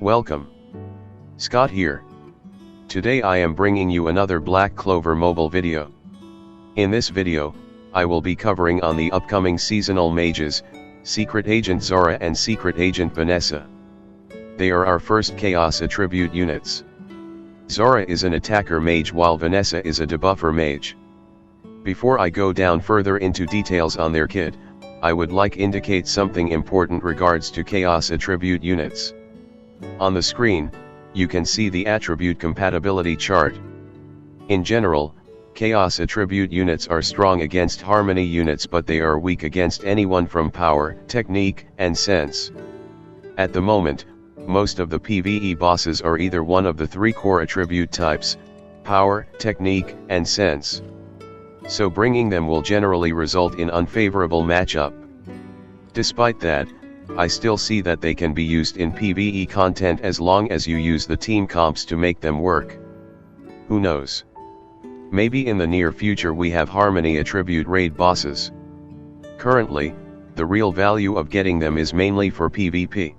Welcome. Scott here. Today I am bringing you another Black Clover mobile video. In this video, I will be covering on the upcoming seasonal mages, Secret Agent Zora and Secret Agent Vanessa. They are our first Chaos attribute units. Zora is an attacker mage while Vanessa is a debuffer mage. Before I go down further into details on their kit, I would like indicate something important regards to Chaos attribute units. On the screen, you can see the attribute compatibility chart. In general, Chaos attribute units are strong against Harmony units, but they are weak against anyone from Power, Technique, and Sense. At the moment, most of the PvE bosses are either one of the three core attribute types, Power, Technique, and Sense. So bringing them will generally result in unfavorable matchup. Despite that, I still see that they can be used in PvE content as long as you use the team comps to make them work. Who knows? Maybe in the near future we have Harmony attribute raid bosses. Currently, the real value of getting them is mainly for PvP.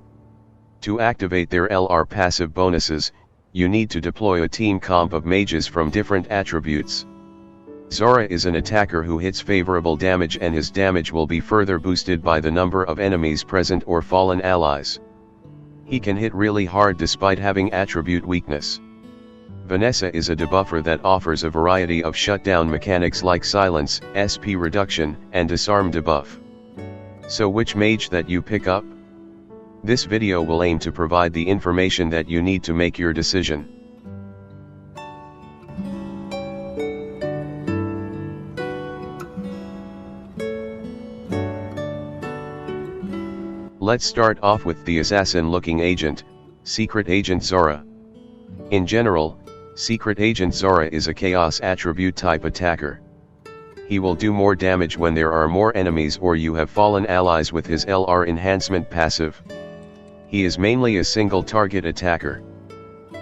To activate their LR passive bonuses, you need to deploy a team comp of mages from different attributes. Zora is an attacker who hits favorable damage, and his damage will be further boosted by the number of enemies present or fallen allies. He can hit really hard despite having attribute weakness. Vanessa is a debuffer that offers a variety of shutdown mechanics like silence, SP reduction, and disarm debuff. So which mage that you pick up? This video will aim to provide the information that you need to make your decision. Let's start off with the assassin-looking agent, Secret Agent Zora. In general, Secret Agent Zora is a Chaos attribute type attacker. He will do more damage when there are more enemies or you have fallen allies with his LR enhancement passive. He is mainly a single target attacker.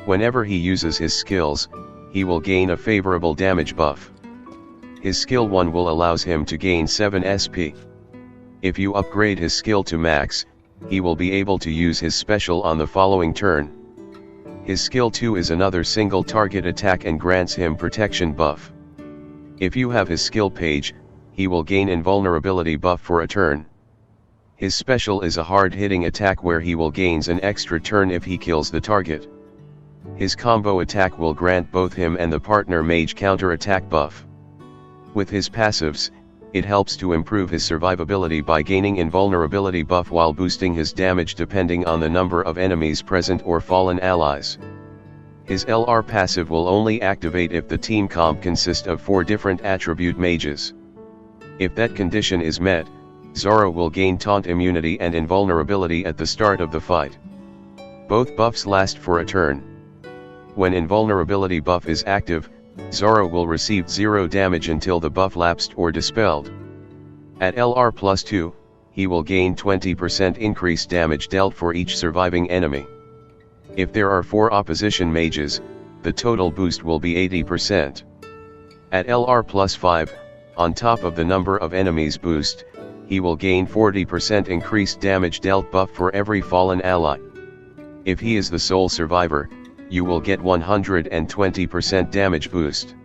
Whenever he uses his skills, he will gain a favorable damage buff. His skill 1 will allows him to gain 7 SP. If you upgrade his skill to max, he will be able to use his special on the following turn. His skill 2 is another single target attack and grants him protection buff. If you have his skill page, he will gain invulnerability buff for a turn. His special is a hard-hitting attack where he will gains an extra turn if he kills the target. His combo attack will grant both him and the partner mage counter-attack buff. With his passives, it helps to improve his survivability by gaining invulnerability buff while boosting his damage depending on the number of enemies present or fallen allies. His LR passive will only activate if the team comp consists of 4 different attribute mages. If that condition is met, Zora will gain taunt immunity and invulnerability at the start of the fight. Both buffs last for a turn. When invulnerability buff is active, Zora will receive 0 damage until the buff lapsed or dispelled. At LR plus 2, he will gain 20% increased damage dealt for each surviving enemy. If there are 4 opposition mages, the total boost will be 80%. At LR plus 5, on top of the number of enemies boost, he will gain 40% increased damage dealt buff for every fallen ally. If he is the sole survivor, you will get 120% damage boost.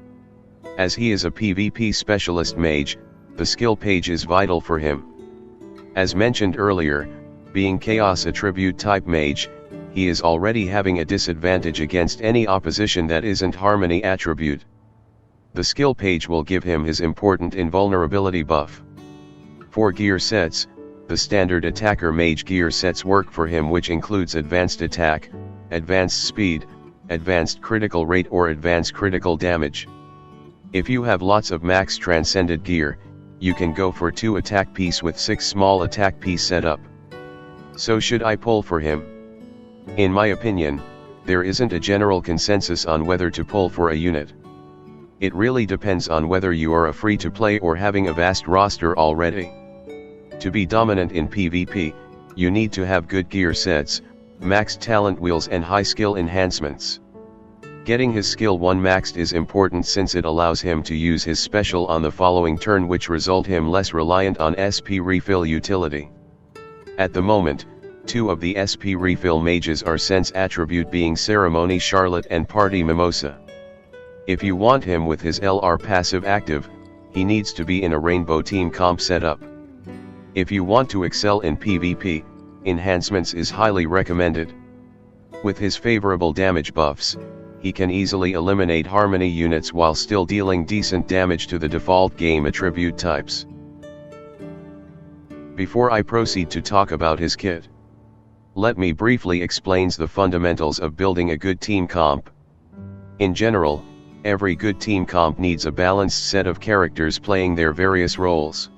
As he is a PvP specialist mage, the skill page is vital for him. As mentioned earlier, being Chaos attribute type mage, he is already having a disadvantage against any opposition that isn't Harmony attribute. The skill page will give him his important invulnerability buff. For gear sets, the standard attacker mage gear sets work for him, which includes advanced attack, advanced speed, advanced critical rate or advanced critical damage. If you have lots of max transcended gear, you can go for 2 attack piece with 6 small attack piece setup. So should I pull for him? In my opinion, there isn't a general consensus on whether to pull for a unit. It really depends on whether you are a free to play or having a vast roster already. To be dominant in PvP, you need to have good gear sets, maxed talent wheels and high skill enhancements. Getting his skill 1 maxed is important since it allows him to use his special on the following turn, which result him less reliant on SP refill utility. At the moment, Two of the SP refill mages are Sense attribute being Ceremony Charlotte and Party Mimosa. If you want him with his LR passive active, he needs to be in a rainbow team comp setup. If you want to excel in PvP, enhancements is highly recommended. With his favorable damage buffs, he can easily eliminate harmony units while still dealing decent damage to the default game attribute types. Before I proceed to talk about his kit, let me briefly explain the fundamentals of building a good team comp. In general, every good team comp needs a balanced set of characters playing their various roles.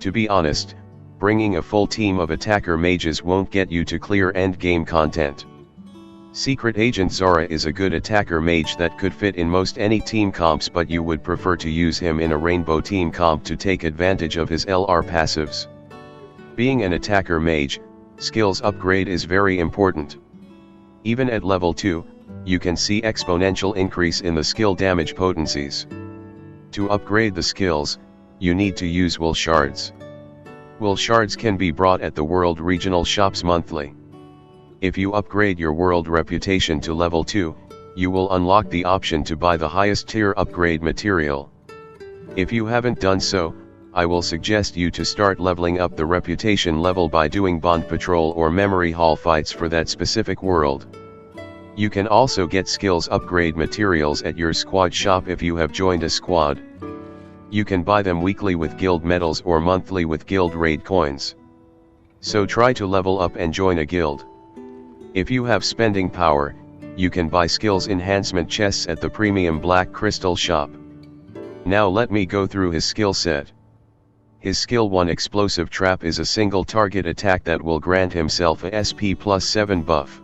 To be honest, bringing a full team of attacker mages won't get you to clear endgame content. Secret Agent Zora is a good attacker mage that could fit in most any team comps, but you would prefer to use him in a rainbow team comp to take advantage of his LR passives. Being an attacker mage, skills upgrade is very important. Even at level 2, you can see exponential increase in the skill damage potencies. To upgrade the skills, you need to use wool shards. Wool shards can be bought at the world regional shops monthly. If you upgrade your world reputation to level 2, you will unlock the option to buy the highest tier upgrade material. If you haven't done so, I will suggest you to start leveling up the reputation level by doing bond patrol or memory hall fights for that specific world. You can also get skills upgrade materials at your squad shop if you have joined a squad. You can buy them weekly with guild medals or monthly with guild raid coins. So try to level up and join a guild. If you have spending power, you can buy skills enhancement chests at the premium Black Crystal shop. Now let me go through his skill set. His skill 1 explosive trap is a single target attack that will grant himself a SP plus 7 buff.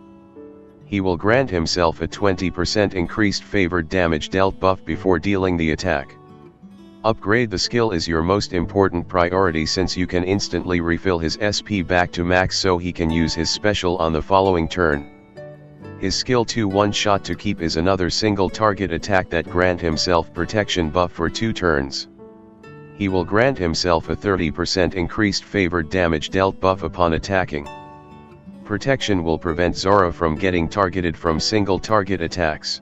He will grant himself a 20% increased favored damage dealt buff before dealing the attack. Upgrade the skill is your most important priority since you can instantly refill his SP back to max so he can use his special on the following turn. His skill 2 one shot to keep is another single target attack that grant himself protection buff for 2 turns. He will grant himself a 30% increased favored damage dealt buff upon attacking. Protection will prevent Zora from getting targeted from single target attacks.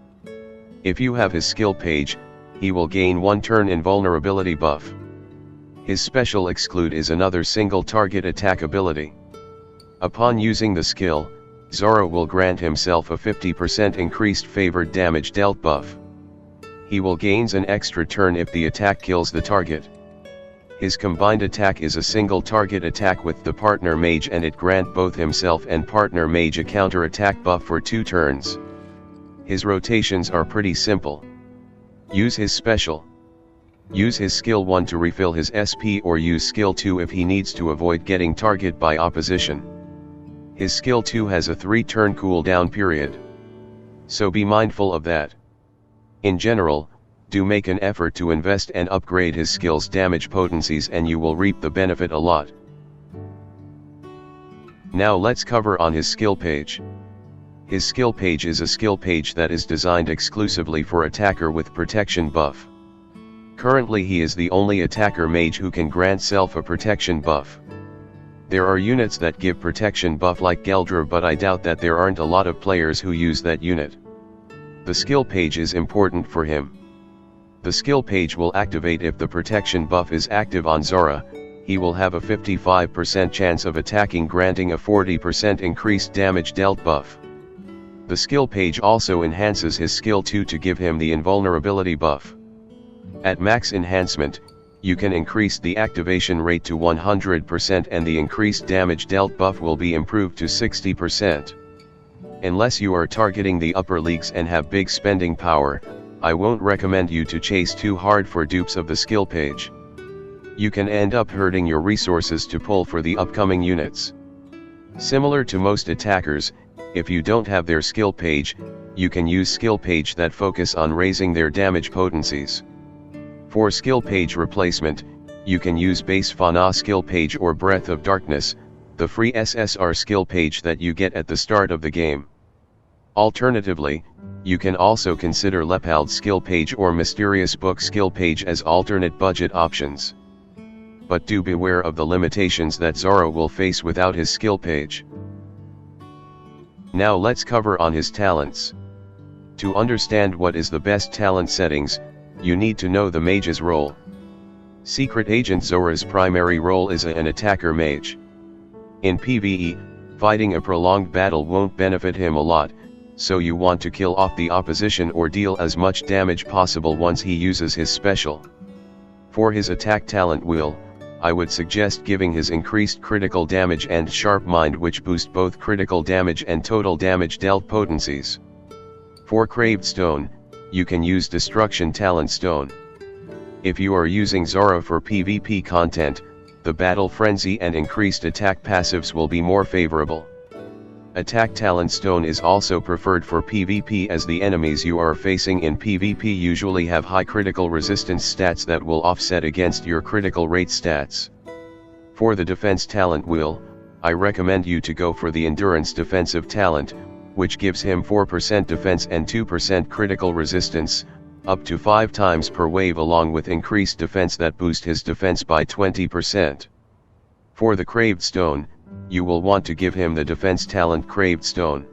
If you have his skill page, he will gain 1 turn invulnerability buff. His special exclude is another single target attack ability. Upon using the skill, Zora will grant himself a 50% increased favored damage dealt buff. He will gains an extra turn if the attack kills the target. His combined attack is a single target attack with the partner mage and it grant both himself and partner mage a counter attack buff for 2 turns. His rotations are pretty simple. Use his special. Use his skill 1 to refill his SP or use skill 2 if he needs to avoid getting target by opposition. His skill 2 has a 3-turn cooldown period. So be mindful of that. In general, do make an effort to invest and upgrade his skills damage potencies and you will reap the benefit a lot. Now let's cover on his skill page. His skill page is a skill page that is designed exclusively for attacker with protection buff. Currently he is the only attacker mage who can grant self a protection buff. There are units that give protection buff like Geldra, but I doubt that there aren't a lot of players who use that unit. The skill page is important for him. The skill page will activate if the protection buff is active on Zora. He will have a 55% chance of attacking, granting a 40% increased damage dealt buff. The skill page also enhances his skill 2 to give him the invulnerability buff. At max enhancement, you can increase the activation rate to 100% and the increased damage dealt buff will be improved to 60%. Unless you are targeting the upper leagues and have big spending power, I won't recommend you to chase too hard for dupes of the skill page. You can end up hurting your resources to pull for the upcoming units. Similar to most attackers, if you don't have their skill page, you can use skill page that focus on raising their damage potencies. For skill page replacement, you can use base Fauna skill page or Breath of Darkness, the free SSR skill page that you get at the start of the game. Alternatively, you can also consider Lepald skill page or Mysterious Book skill page as alternate budget options. But do beware of the limitations that Zora will face without his skill page. Now let's cover on his talents. To understand what is the best talent settings, you need to know the mage's role. Secret Agent Zora's primary role is an attacker mage. In PvE, fighting a prolonged battle won't benefit him a lot, so you want to kill off the opposition or deal as much damage possible once he uses his special. For his attack talent wheel, I would suggest giving his increased critical damage and sharp mind, which boost both critical damage and total damage dealt potencies. For Craved Stone, you can use Destruction Talent Stone. If you are using Zora for PvP content, the Battle Frenzy and increased attack passives will be more favorable. Attack Talent Stone is also preferred for PvP, as the enemies you are facing in PvP usually have high critical resistance stats that will offset against your critical rate stats. For the Defense Talent wheel, I recommend you to go for the Endurance Defensive Talent, which gives him 4% defense and 2% critical resistance, up to 5 times per wave, along with increased defense that boost his defense by 20%. For the Craved Stone, you will want to give him the Defense Talent Craved Stone.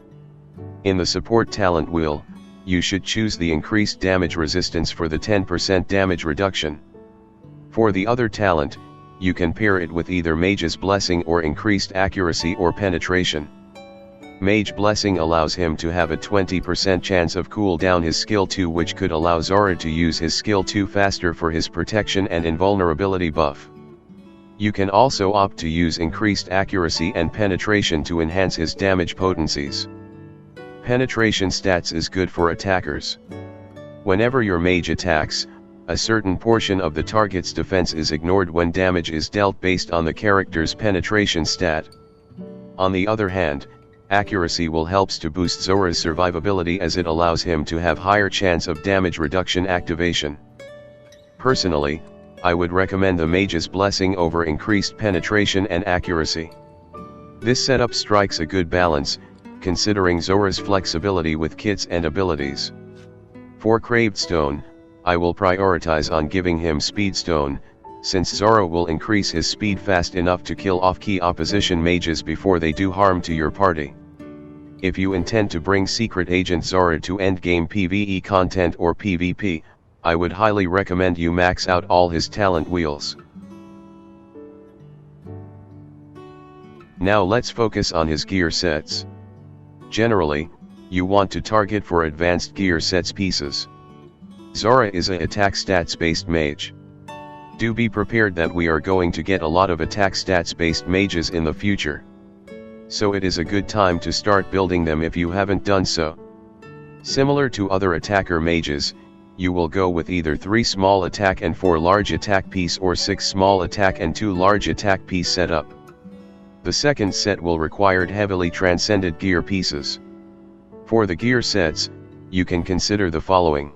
In the Support Talent wheel, you should choose the increased damage resistance for the 10% damage reduction. For the other talent, you can pair it with either Mage's Blessing or increased accuracy or penetration. Mage Blessing allows him to have a 20% chance of cool down his skill 2, which could allow Zora to use his skill 2 faster for his protection and invulnerability buff. You can also opt to use increased accuracy and penetration to enhance his damage potencies. Penetration stats is good for attackers. Whenever your mage attacks, a certain portion of the target's defense is ignored when damage is dealt based on the character's penetration stat. On the other hand, accuracy will helps to boost Zora's survivability, as it allows him to have higher chance of damage reduction activation. Personally, I would recommend the Mage's Blessing over increased penetration and accuracy. This setup strikes a good balance, considering Zora's flexibility with kits and abilities. For Craved Stone, I will prioritize on giving him Speed Stone, since Zora will increase his speed fast enough to kill off key opposition mages before they do harm to your party. If you intend to bring Secret Agent Zora to endgame PvE content or PvP, I would highly recommend you max out all his talent wheels. Now let's focus on his gear sets. Generally, you want to target for advanced gear sets pieces. Zora is a attack stats based mage. Do be prepared that we are going to get a lot of attack stats based mages in the future. So it is a good time to start building them if you haven't done so. Similar to other attacker mages, you will go with either 3 small attack and 4 large attack piece, or 6 small attack and 2 large attack piece setup. The second set will require heavily transcended gear pieces. For the gear sets, you can consider the following.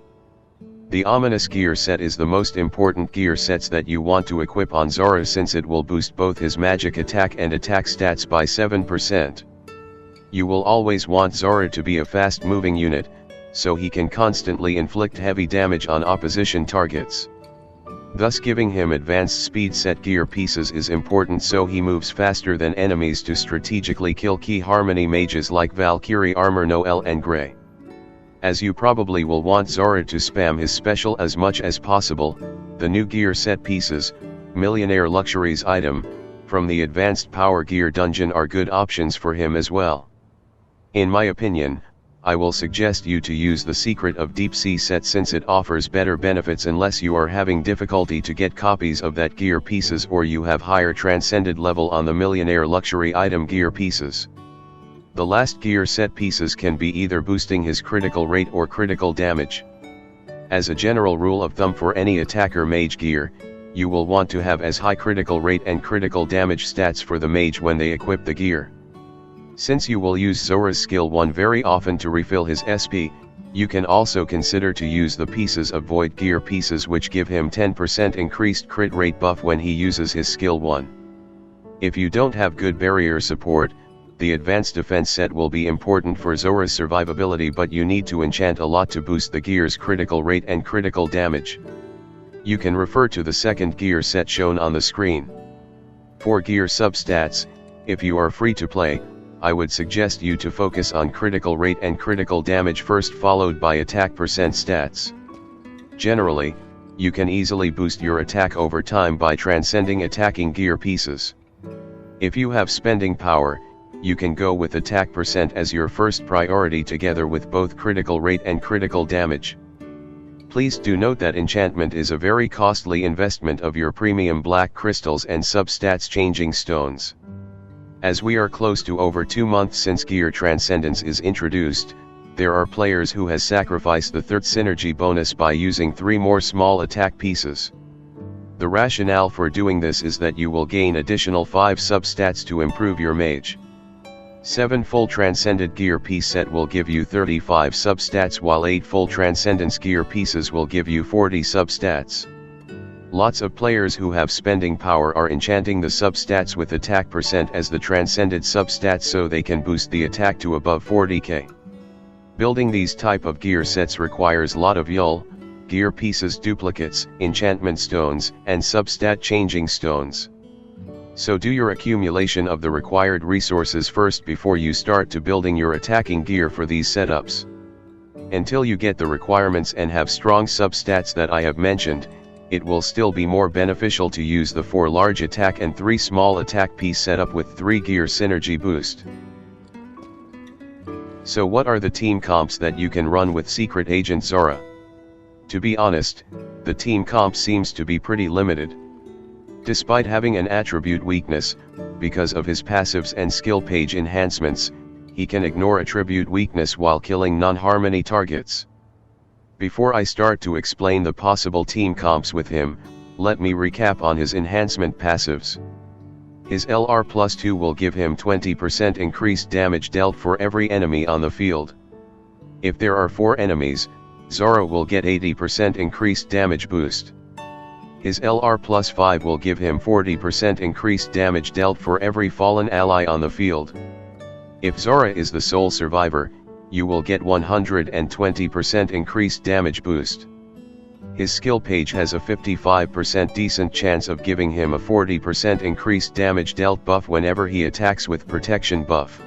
The Ominous gear set is the most important gear sets that you want to equip on Zora, since it will boost both his magic attack and attack stats by 7%. You will always want Zora to be a fast moving unit, so he can constantly inflict heavy damage on opposition targets. Thus giving him advanced speed set gear pieces is important, so he moves faster than enemies to strategically kill key harmony mages like Valkyrie Armor Noel and Grey. As you probably will want Zora to spam his special as much as possible, the new gear set pieces, Millionaire Luxuries item, from the Advanced Power Gear dungeon are good options for him as well. In my opinion, I will suggest you to use the Secret of Deep Sea set, since it offers better benefits unless you are having difficulty to get copies of that gear pieces, or you have higher transcended level on the Millionaire Luxury item gear pieces. The last gear set pieces can be either boosting his critical rate or critical damage. As a general rule of thumb for any attacker mage gear, you will want to have as high critical rate and critical damage stats for the mage when they equip the gear. Since you will use Zora's skill 1 very often to refill his SP, you can also consider to use the pieces of Void gear pieces, which give him 10% increased crit rate buff when he uses his skill 1. If you don't have good barrier support, the Advanced Defense set will be important for Zora's survivability, but you need to enchant a lot to boost the gear's critical rate and critical damage. You can refer to the second gear set shown on the screen. For gear substats, if you are free to play, I would suggest you to focus on critical rate and critical damage first, followed by attack percent stats. Generally, you can easily boost your attack over time by transcending attacking gear pieces. If you have spending power, you can go with attack percent as your first priority together with both critical rate and critical damage. Please do note that enchantment is a very costly investment of your premium black crystals and substats changing stones. As we are close to over 2 months since Gear Transcendence is introduced, there are players who has sacrificed the third synergy bonus by using 3 more small attack pieces. The rationale for doing this is that you will gain additional 5 substats to improve your mage. 7 full transcended gear piece set will give you 35 substats, while 8 full transcendence gear pieces will give you 40 substats. Lots of players who have spending power are enchanting the substats with attack percent as the transcended substats so they can boost the attack to above 40k. Building these type of gear sets requires lot of YUL, gear pieces, duplicates, enchantment stones, and substat changing stones. So do your accumulation of the required resources first before you start to building your attacking gear for these setups. Until you get the requirements and have strong substats that I have mentioned, it will still be more beneficial to use the 4 large attack and 3 small attack piece setup with 3 gear synergy boost. So what are the team comps that you can run with Secret Agent Zora? To be honest, the team comp seems to be pretty limited. Despite having an attribute weakness, because of his passives and skill page enhancements, he can ignore attribute weakness while killing non-harmony targets. Before I start to explain the possible team comps with him, let me recap on his enhancement passives. His LR+2 will give him 20% increased damage dealt for every enemy on the field. If there are 4 enemies, Zora will get 80% increased damage boost. His LR+5 will give him 40% increased damage dealt for every fallen ally on the field. If Zora is the sole survivor, you will get 120% increased damage boost. His skill page has a 55% decent chance of giving him a 40% increased damage dealt buff whenever he attacks with protection buff.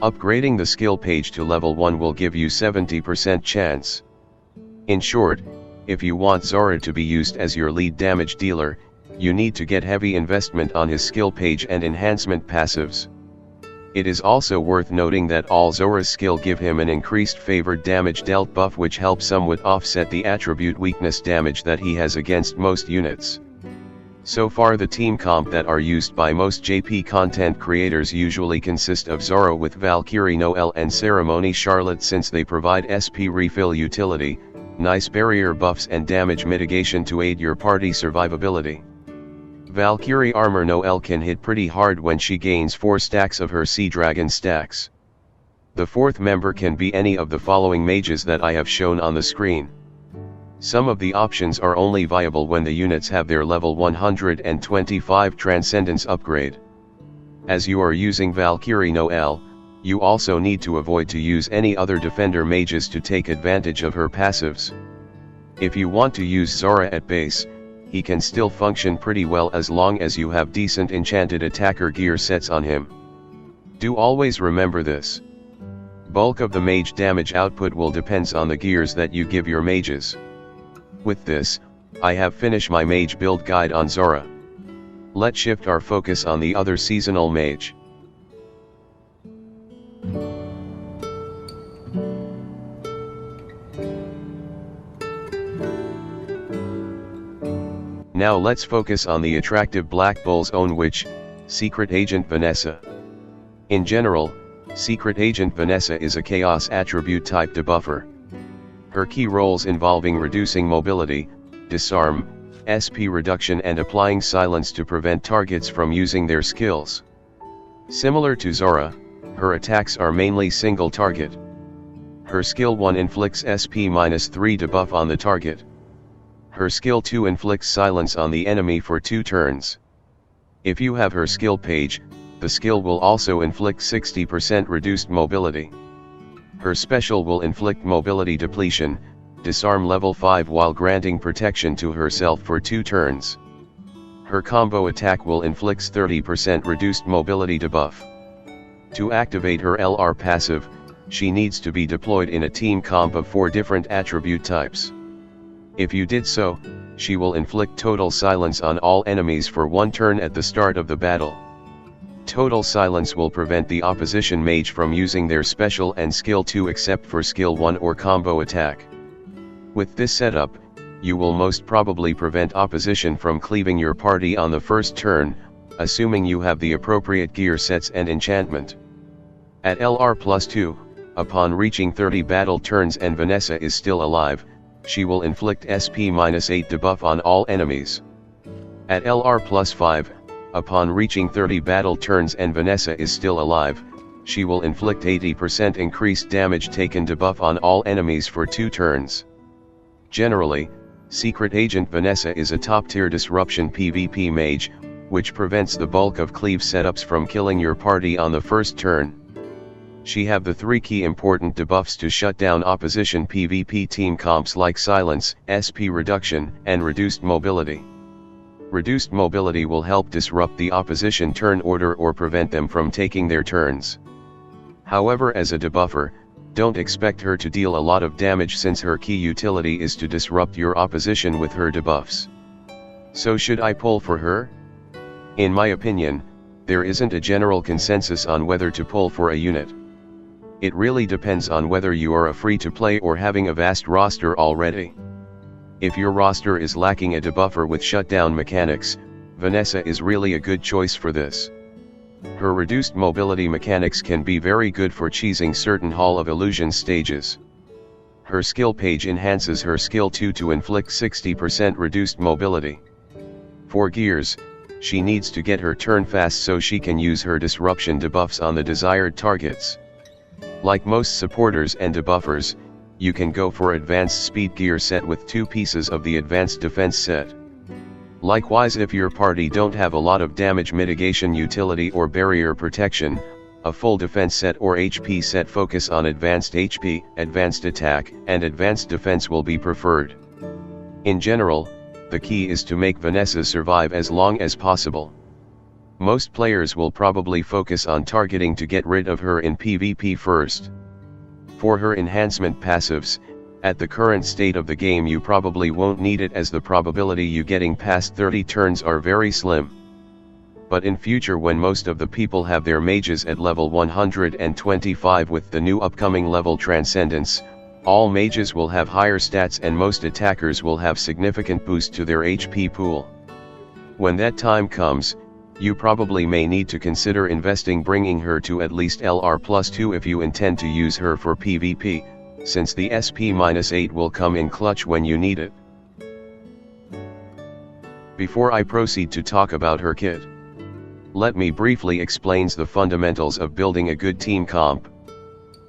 Upgrading the skill page to level 1 will give you 70% chance. In short, if you want Zora to be used as your lead damage dealer, you need to get heavy investment on his skill page and enhancement passives. It is also worth noting that all Zora's skill give him an increased favored damage dealt buff, which helps somewhat offset the attribute weakness damage that he has against most units. So far the team comp that are used by most JP content creators usually consist of Zora with Valkyrie Noelle and Ceremony Charlotte, since they provide SP refill utility, nice barrier buffs and damage mitigation to aid your party survivability. Valkyrie Armor Noelle can hit pretty hard when she gains 4 stacks of her Sea Dragon stacks. The 4th member can be any of the following mages that I have shown on the screen. Some of the options are only viable when the units have their level 125 Transcendence upgrade. As you are using Valkyrie Noelle, you also need to avoid to use any other defender mages to take advantage of her passives. If you want to use Zora at base, he can still function pretty well as long as you have decent enchanted attacker gear sets on him. Do always remember this. Bulk of the mage damage output will depends on the gears that you give your mages. With this, I have finished my mage build guide on Zora. Let's shift our focus on the other seasonal mage. Now let's focus on the attractive Black Bull's own witch, Secret Agent Vanessa. In general, Secret Agent Vanessa is a Chaos attribute type debuffer. Her key roles involving reducing mobility, disarm, SP reduction and applying silence to prevent targets from using their skills. Similar to Zora, her attacks are mainly single target. Her skill 1 inflicts SP-3 debuff on the target. Her skill 2 inflicts silence on the enemy for 2 turns. If you have her skill page, the skill will also inflict 60% reduced mobility. Her special will inflict mobility depletion, disarm level 5 while granting protection to herself for 2 turns. Her combo attack will inflict 30% reduced mobility debuff. To activate her LR passive, she needs to be deployed in a team comp of 4 different attribute types. If you did so, she will inflict total silence on all enemies for 1 turn at the start of the battle. Total silence will prevent the opposition mage from using their special and skill 2 except for skill 1 or combo attack. With this setup, you will most probably prevent opposition from cleaving your party on the first turn, assuming you have the appropriate gear sets and enchantment. At LR plus 2, upon reaching 30 battle turns and Vanessa is still alive, she will inflict SP-8 debuff on all enemies. At LR plus 5, upon reaching 30 battle turns and Vanessa is still alive, she will inflict 80% increased damage taken debuff on all enemies for 2 turns. Generally, Secret Agent Vanessa is a top-tier disruption PvP mage, which prevents the bulk of cleave setups from killing your party on the first turn. She have the 3 key important debuffs to shut down opposition PvP team comps like Silence, SP Reduction, and Reduced Mobility. Reduced Mobility will help disrupt the opposition turn order or prevent them from taking their turns. However, as a debuffer, don't expect her to deal a lot of damage since her key utility is to disrupt your opposition with her debuffs. So should I pull for her? In my opinion, there isn't a general consensus on whether to pull for a unit. It really depends on whether you are a free-to-play or having a vast roster already. If your roster is lacking a debuffer with shutdown mechanics, Vanessa is really a good choice for this. Her reduced mobility mechanics can be very good for cheesing certain Hall of Illusions stages. Her skill page enhances her skill 2 to inflict 60% reduced mobility. For gears, she needs to get her turn fast so she can use her disruption debuffs on the desired targets. Like most supporters and debuffers, you can go for advanced speed gear set with 2 pieces of the advanced defense set. Likewise, if your party don't have a lot of damage mitigation utility or barrier protection, a full defense set or HP set focus on advanced HP, advanced attack, and advanced defense will be preferred. In general, the key is to make Vanessa survive as long as possible. Most players will probably focus on targeting to get rid of her in PvP first. For her enhancement passives, at the current state of the game you probably won't need it as the probability you getting past 30 turns are very slim. But in future, when most of the people have their mages at level 125 with the new upcoming level Transcendence, all mages will have higher stats and most attackers will have significant boost to their HP pool. When that time comes, you probably may need to consider investing bringing her to at least LR plus 2 if you intend to use her for PvP, since the SP-8 will come in clutch when you need it. Before I proceed to talk about her kit, let me briefly explain the fundamentals of building a good team comp.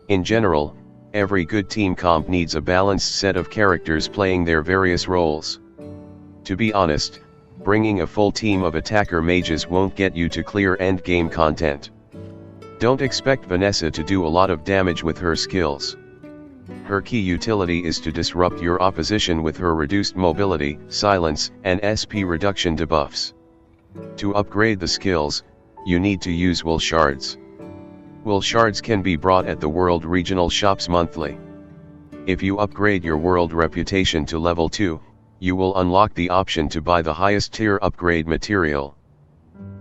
In general, every good team comp needs a balanced set of characters playing their various roles. To be honest, bringing a full team of attacker mages won't get you to clear endgame content. Don't expect Vanessa to do a lot of damage with her skills. Her key utility is to disrupt your opposition with her reduced mobility, silence, and SP reduction debuffs. To upgrade the skills, you need to use wool shards. Wool shards can be bought at the world regional shops monthly. If you upgrade your world reputation to level 2, you will unlock the option to buy the highest tier upgrade material.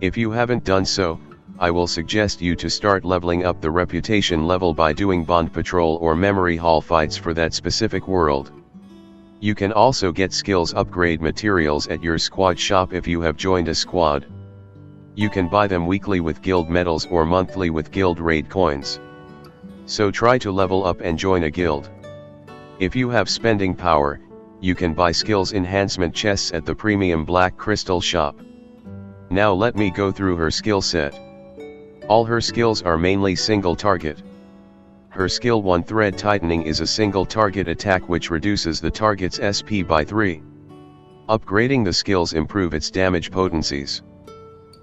If you haven't done so, I will suggest you to start leveling up the reputation level by doing bond patrol or memory hall fights for that specific world. You can also get skills upgrade materials at your squad shop if you have joined a squad. You can buy them weekly with guild medals or monthly with guild raid coins. So try to level up and join a guild. If you have spending power, you can buy skills enhancement chests at the premium Black Crystal shop. Now let me go through her skill set. All her skills are mainly single target. Her skill 1 Thread Tightening is a single target attack which reduces the target's SP by 3. Upgrading the skills improve its damage potencies.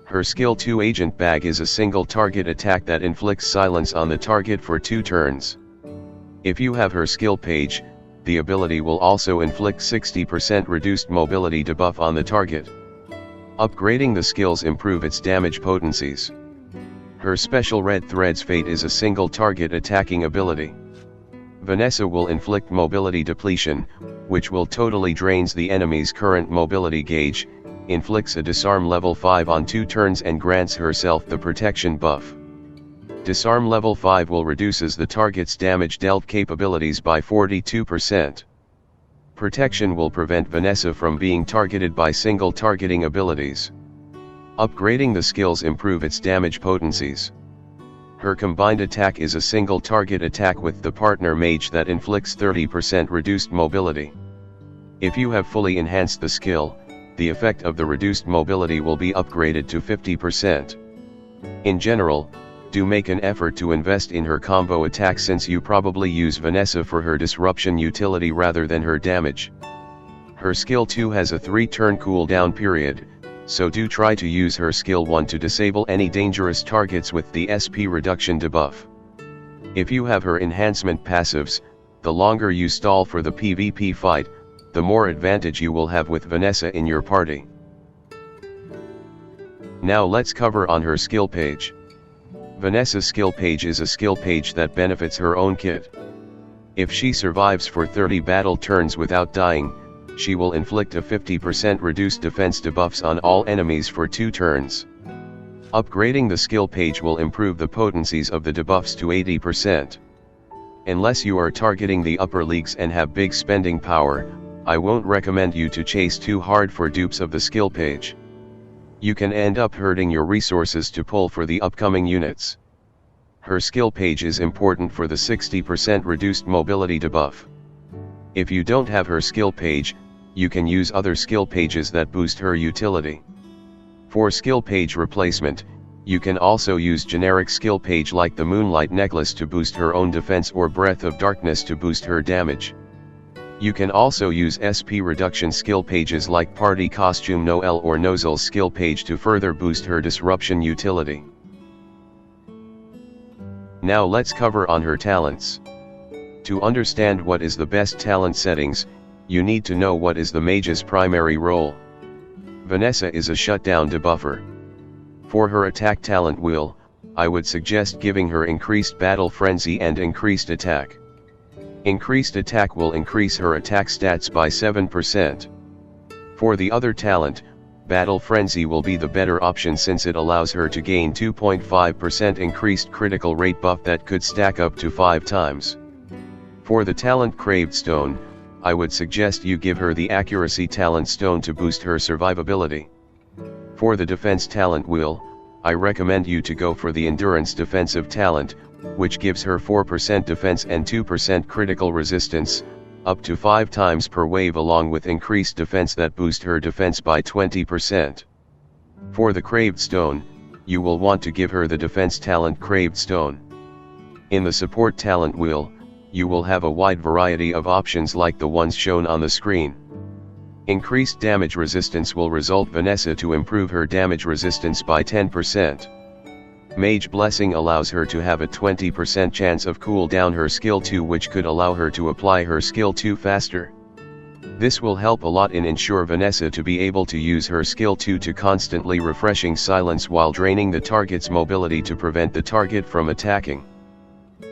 Her skill 2 Agent Bag is a single target attack that inflicts silence on the target for 2 turns. If you have her skill page, the ability will also inflict 60% reduced mobility debuff on the target. Upgrading the skills improve its damage potencies. Her special Red Thread's Fate is a single target attacking ability. Vanessa will inflict mobility depletion, which will totally drains the enemy's current mobility gauge, inflicts a disarm level 5 on 2 turns and grants herself the protection buff. Disarm level 5 will reduces the target's damage dealt capabilities by 42%. Protection will prevent Vanessa from being targeted by single targeting abilities. Upgrading the skills improve its damage potencies. Her combined attack is a single target attack with the partner mage that inflicts 30% reduced mobility. If you have fully enhanced the skill, the effect of the reduced mobility will be upgraded to 50%. In general, do make an effort to invest in her combo attack since you probably use Vanessa for her disruption utility rather than her damage. Her skill 2 has a 3-turn cooldown period, so do try to use her skill 1 to disable any dangerous targets with the SP reduction debuff. If you have her enhancement passives, the longer you stall for the PvP fight, the more advantage you will have with Vanessa in your party. Now let's cover on her skill page. Vanessa's skill page is a skill page that benefits her own kit. If she survives for 30 battle turns without dying, she will inflict a 50% reduced defense debuffs on all enemies for 2 turns. Upgrading the skill page will improve the potencies of the debuffs to 80%. Unless you are targeting the upper leagues and have big spending power, I won't recommend you to chase too hard for dupes of the skill page. You can end up hurting your resources to pull for the upcoming units. Her skill page is important for the 60% reduced mobility debuff. If you don't have her skill page, you can use other skill pages that boost her utility. For skill page replacement, you can also use generic skill page like the Moonlight Necklace to boost her own defense or Breath of Darkness to boost her damage. You can also use SP reduction skill pages like Party Costume Noel or Nozel's skill page to further boost her disruption utility. Now let's cover on her talents. To understand what is the best talent settings, you need to know what is the mage's primary role. Vanessa is a shutdown debuffer. For her attack talent wheel, I would suggest giving her increased battle frenzy and increased attack. Increased attack will increase her attack stats by 7%. For the other talent, battle frenzy will be the better option since it allows her to gain 2.5% increased critical rate buff that could stack up to 5 times. For the talent Craved Stone, I would suggest you give her the Accuracy Talent Stone to boost her survivability. For the Defense Talent Wheel, I recommend you to go for the Endurance Defensive Talent, which gives her 4% defense and 2% critical resistance, up to 5 times per wave along with increased defense that boost her defense by 20%. For the Craved Stone, you will want to give her the Defense Talent Craved Stone. In the Support Talent Wheel, you will have a wide variety of options like the ones shown on the screen. Increased damage resistance will result Vanessa to improve her damage resistance by 10%. Mage Blessing allows her to have a 20% chance of cool down her skill 2, which could allow her to apply her skill 2 faster. This will help a lot in ensure Vanessa to be able to use her skill 2 to constantly refreshing silence while draining the target's mobility to prevent the target from attacking.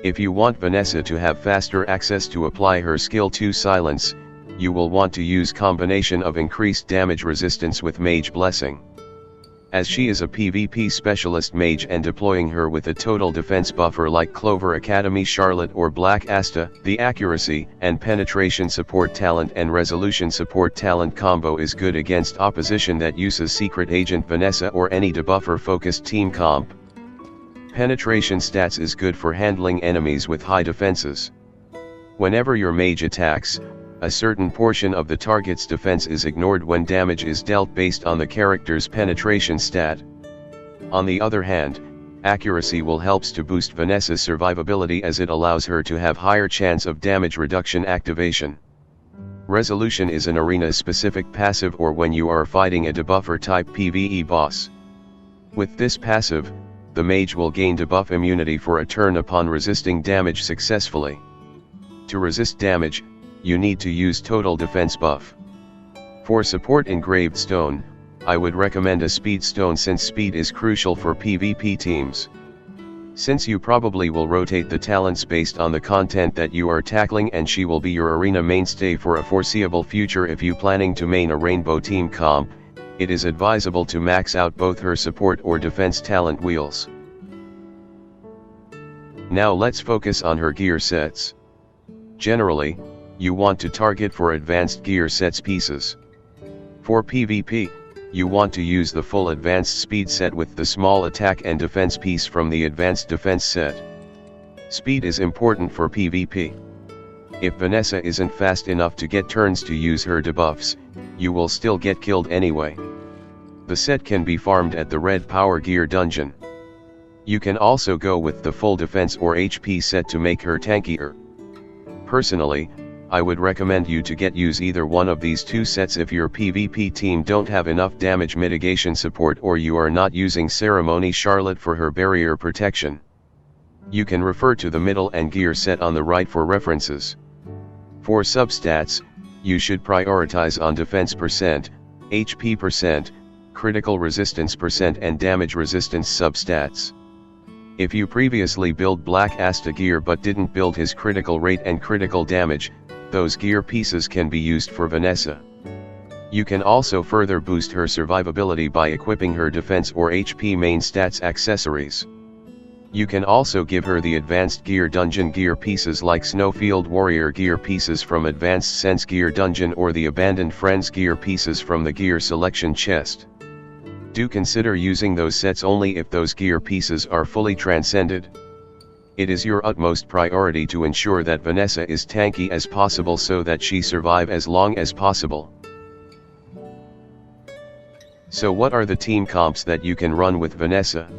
If you want Vanessa to have faster access to apply her skill 2 silence, you will want to use combination of increased damage resistance with Mage Blessing. As she is a PvP specialist mage and deploying her with a total defense buffer like Clover Academy Charlotte or Black Asta, the Accuracy and Penetration support talent and Resolution support talent combo is good against opposition that uses Secret Agent Vanessa or any debuffer focused team comp. Penetration stats is good for handling enemies with high defenses. Whenever your mage attacks, a certain portion of the target's defense is ignored when damage is dealt based on the character's penetration stat. On the other hand, accuracy will helps to boost Vanessa's survivability as it allows her to have higher chance of damage reduction activation. Resolution is an arena-specific passive or when you are fighting a debuffer type PvE boss. With this passive, the mage will gain debuff immunity for a turn upon resisting damage successfully. To resist damage, you need to use total defense buff. For support Engraved Stone, I would recommend a Speed Stone since speed is crucial for PvP teams. Since you probably will rotate the talents based on the content that you are tackling, and she will be your arena mainstay for a foreseeable future. If you planning to main a rainbow team comp, it is advisable to max out both her support or defense talent wheels. Now let's focus on her gear sets. Generally, you want to target for advanced gear sets pieces. For PvP, you want to use the full advanced speed set with the small attack and defense piece from the advanced defense set. Speed is important for PvP. If Vanessa isn't fast enough to get turns to use her debuffs, you will still get killed anyway. The set can be farmed at the Red Power Gear dungeon. You can also go with the full defense or HP set to make her tankier. Personally, I would recommend you to use either one of these two sets if your PvP team don't have enough damage mitigation support, or you are not using Ceremony Charlotte for her barrier protection. You can refer to the middle and gear set on the right for references. For substats, you should prioritize on defense %, HP %, critical resistance % and damage resistance substats. If you previously build Black Asta gear but didn't build his critical rate and critical damage, those gear pieces can be used for Vanessa. You can also further boost her survivability by equipping her defense or HP main stats accessories. You can also give her the advanced gear dungeon gear pieces like Snowfield Warrior gear pieces from Advanced Sense Gear Dungeon, or the Abandoned Friends gear pieces from the Gear Selection chest. Do consider using those sets only if those gear pieces are fully transcended. It is your utmost priority to ensure that Vanessa is tanky as possible so that she survive as long as possible. So what are the team comps that you can run with Vanessa?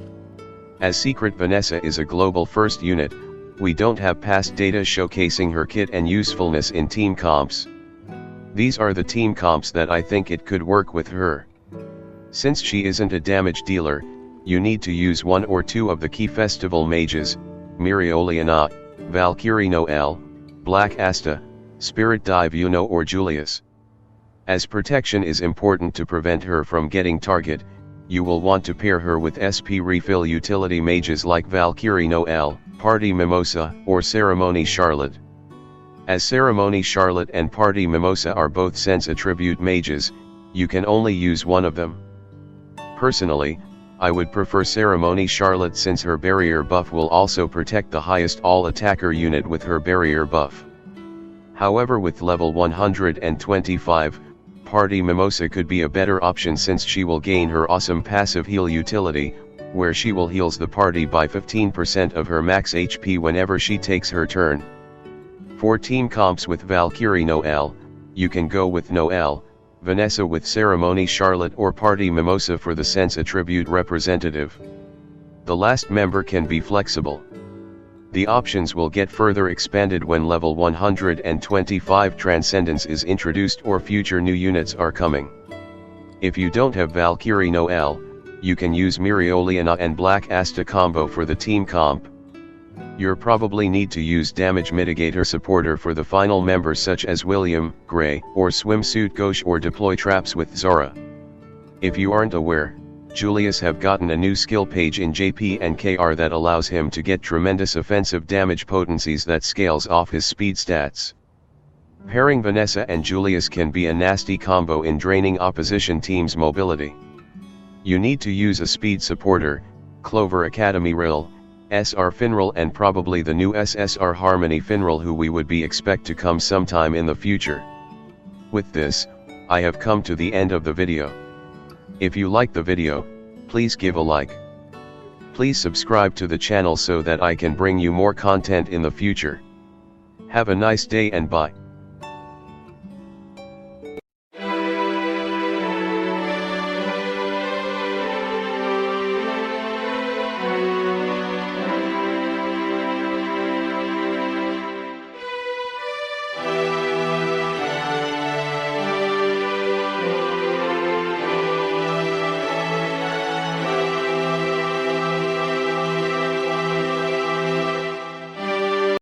As Secret Vanessa is a global first unit, we don't have past data showcasing her kit and usefulness in team comps. These are the team comps that I think it could work with her. Since she isn't a damage dealer, you need to use one or two of the key festival mages, Mirioliana, Valkyrie Noel, Black Asta, Spirit Dive Yuno or Julius. As protection is important to prevent her from getting target, you will want to pair her with SP refill utility mages like Valkyrie Noel, Party Mimosa, or Ceremony Charlotte. As Ceremony Charlotte and Party Mimosa are both sense attribute mages, you can only use one of them. Personally, I would prefer Ceremony Charlotte since her barrier buff will also protect the highest all-attacker unit with her barrier buff. However, with level 125, Party Mimosa could be a better option since she will gain her awesome passive heal utility, where she will heals the party by 15% of her max HP whenever she takes her turn. For team comps with Valkyrie Noel, you can go with Noel, Vanessa with Ceremony Charlotte, or Party Mimosa for the sense attribute representative. The last member can be flexible. The options will get further expanded when level 125 Transcendence is introduced or future new units are coming. If you don't have Valkyrie Noel, you can use Mirioliana and Black Asta combo for the team comp. You'll probably need to use damage mitigator supporter for the final members such as William, Gray, or Swimsuit Ghosh, or deploy traps with Zora. If you aren't aware, Julius have gotten a new skill page in JP and KR that allows him to get tremendous offensive damage potencies that scales off his speed stats. Pairing Vanessa and Julius can be a nasty combo in draining opposition teams' mobility. You need to use a speed supporter, Clover Academy Rill, SR Finral, and probably the new SSR Harmony Finral, who we would be expect to come sometime in the future. With this, I have come to the end of the video. If you like the video, please give a like. Please subscribe to the channel so that I can bring you more content in the future. Have a nice day and bye.